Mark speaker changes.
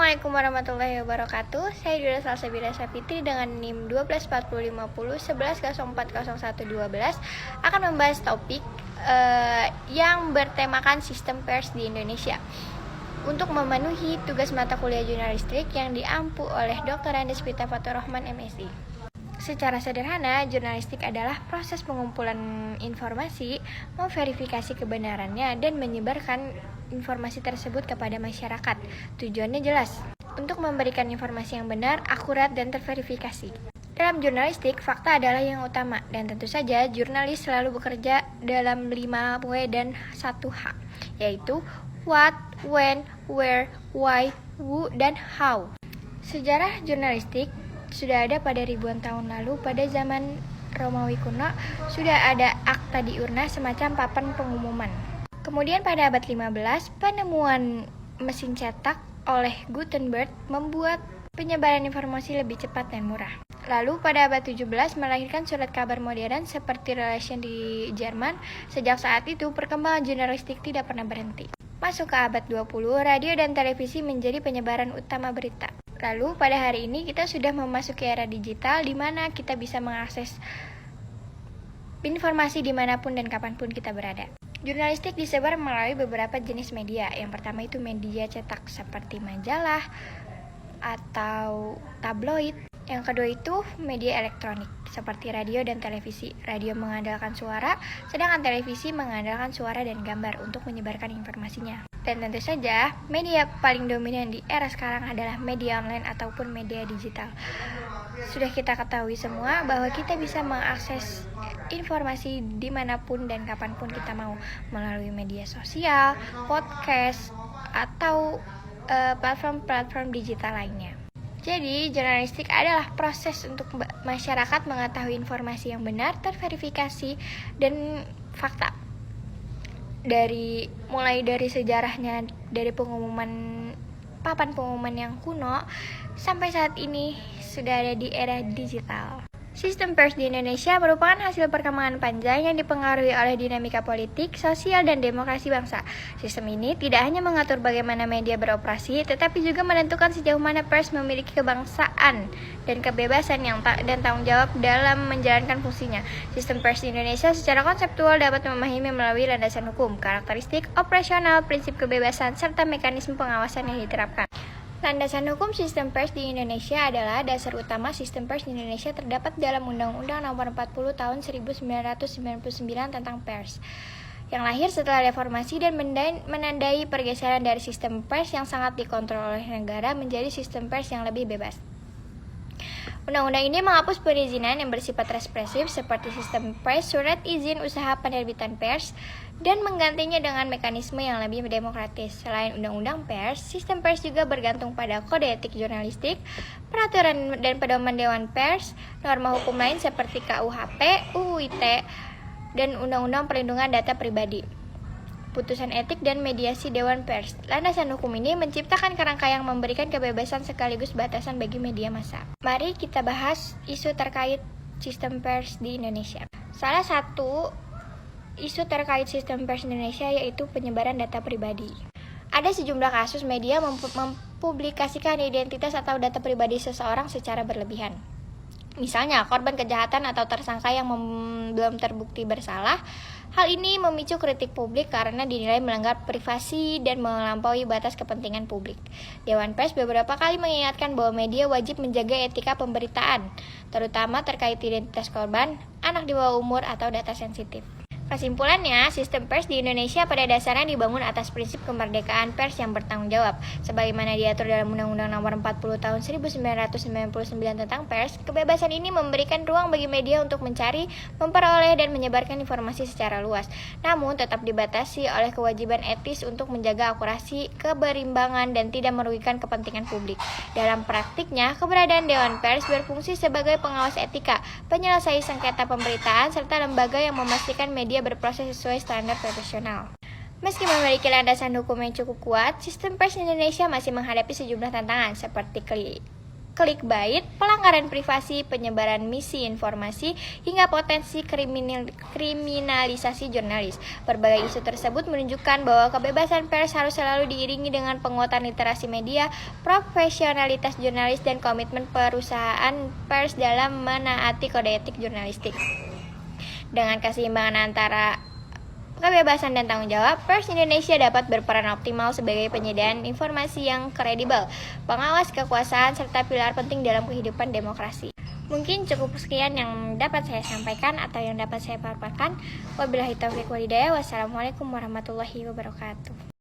Speaker 1: Assalamualaikum warahmatullahi wabarakatuh. Saya Dila Salsabila Sapitri dengan NIM 12405011040112 akan membahas topik yang bertemakan sistem pers di Indonesia untuk memenuhi tugas mata kuliah jurnalistik yang diampu oleh Dr. Andes Pita Fatur Rahman MSI. Secara sederhana, jurnalistik adalah proses pengumpulan informasi, memverifikasi kebenarannya, dan menyebarkan informasi tersebut kepada masyarakat. Tujuannya jelas, untuk memberikan informasi yang benar, akurat, dan terverifikasi. Dalam jurnalistik, fakta adalah yang utama, dan tentu saja jurnalis selalu bekerja dalam 5W dan 1H, yaitu what, when, where, why, who, dan how. Sejarah jurnalistik sudah ada pada ribuan tahun lalu. Pada zaman Romawi kuno sudah ada akta diurna, semacam papan pengumuman. Kemudian pada abad 15, penemuan mesin cetak oleh Gutenberg membuat penyebaran informasi lebih cepat dan murah. Lalu pada abad 17 melahirkan surat kabar modern seperti Relation di Jerman. Sejak saat itu perkembangan jurnalistik tidak pernah berhenti. Masuk ke abad 20, radio dan televisi menjadi penyebaran utama berita. Lalu pada hari ini kita sudah memasuki era digital di mana kita bisa mengakses informasi dimanapun dan kapanpun kita berada. Jurnalistik disebar melalui beberapa jenis media. Yang pertama itu media cetak seperti majalah atau tabloid. Yang kedua itu media elektronik seperti radio dan televisi. Radio mengandalkan suara, sedangkan televisi mengandalkan suara dan gambar untuk menyebarkan informasinya. Dan tentu saja, media paling dominan di era sekarang adalah media online ataupun media digital. Sudah kita ketahui semua bahwa kita bisa mengakses informasi dimanapun dan kapanpun kita mau melalui media sosial, podcast, atau platform-platform digital lainnya. Jadi, jurnalistik adalah proses untuk masyarakat mengetahui informasi yang benar, terverifikasi, dan fakta. Mulai dari sejarahnya, dari papan pengumuman yang kuno, sampai saat ini sudah ada di era digital. Sistem pers di Indonesia merupakan hasil perkembangan panjang yang dipengaruhi oleh dinamika politik, sosial, dan demokrasi bangsa. Sistem ini tidak hanya mengatur bagaimana media beroperasi, tetapi juga menentukan sejauh mana pers memiliki kebangsaan dan kebebasan dan tanggung jawab dalam menjalankan fungsinya. Sistem pers di Indonesia secara konseptual dapat memahami melalui landasan hukum, karakteristik operasional, prinsip kebebasan, serta mekanisme pengawasan yang diterapkan. Landasan hukum sistem pers di Indonesia adalah dasar utama sistem pers di Indonesia terdapat dalam Undang-Undang Nomor 40 Tahun 1999 tentang pers, yang lahir setelah reformasi dan menandai pergeseran dari sistem pers yang sangat dikontrol oleh negara menjadi sistem pers yang lebih bebas. Undang-undang ini menghapus perizinan yang bersifat represif seperti sistem pers, surat izin usaha penerbitan pers, dan menggantinya dengan mekanisme yang lebih demokratis. Selain undang-undang pers, sistem pers juga bergantung pada kode etik jurnalistik, peraturan dan pedoman Dewan Pers, norma hukum lain seperti KUHP, UU ITE, dan Undang-Undang Perlindungan Data Pribadi, putusan etik dan mediasi Dewan Pers. Landasan hukum ini menciptakan kerangka yang memberikan kebebasan sekaligus batasan bagi media massa. Mari kita bahas isu terkait sistem pers di Indonesia. Salah satu isu terkait sistem pers Indonesia yaitu penyebaran data pribadi. Ada sejumlah kasus media mempublikasikan identitas atau data pribadi seseorang secara berlebihan. Misalnya, korban kejahatan atau tersangka yang belum terbukti bersalah. Hal ini memicu kritik publik karena dinilai melanggar privasi dan melampaui batas kepentingan publik. Dewan Pers beberapa kali mengingatkan bahwa media wajib menjaga etika pemberitaan, terutama terkait identitas korban, anak di bawah umur, atau data sensitif. Kesimpulannya, sistem pers di Indonesia pada dasarnya dibangun atas prinsip kemerdekaan pers yang bertanggung jawab. Sebagaimana diatur dalam Undang-Undang Nomor 40 Tahun 1999 tentang pers, kebebasan ini memberikan ruang bagi media untuk mencari, memperoleh, dan menyebarkan informasi secara luas. Namun, tetap dibatasi oleh kewajiban etis untuk menjaga akurasi, keberimbangan, dan tidak merugikan kepentingan publik. Dalam praktiknya, keberadaan Dewan Pers berfungsi sebagai pengawas etika, penyelesai sengketa pemberitaan, serta lembaga yang memastikan media berproses sesuai standar profesional. Meski memiliki landasan hukum yang cukup kuat, sistem pers Indonesia masih menghadapi sejumlah tantangan seperti clickbait, pelanggaran privasi, penyebaran misinformasi, hingga potensi kriminalisasi jurnalis. Berbagai isu tersebut menunjukkan bahwa kebebasan pers harus selalu diiringi dengan penguatan literasi media, profesionalitas jurnalis, dan komitmen perusahaan pers dalam menaati kode etik jurnalistik. Dengan keseimbangan antara kebebasan dan tanggung jawab, pers Indonesia dapat berperan optimal sebagai penyediaan informasi yang kredibel, pengawas kekuasaan, serta pilar penting dalam kehidupan demokrasi. Mungkin cukup sekian yang dapat saya sampaikan atau yang dapat saya paparkan. Wabillahi taufiq walhidayah. Wassalamualaikum warahmatullahi wabarakatuh.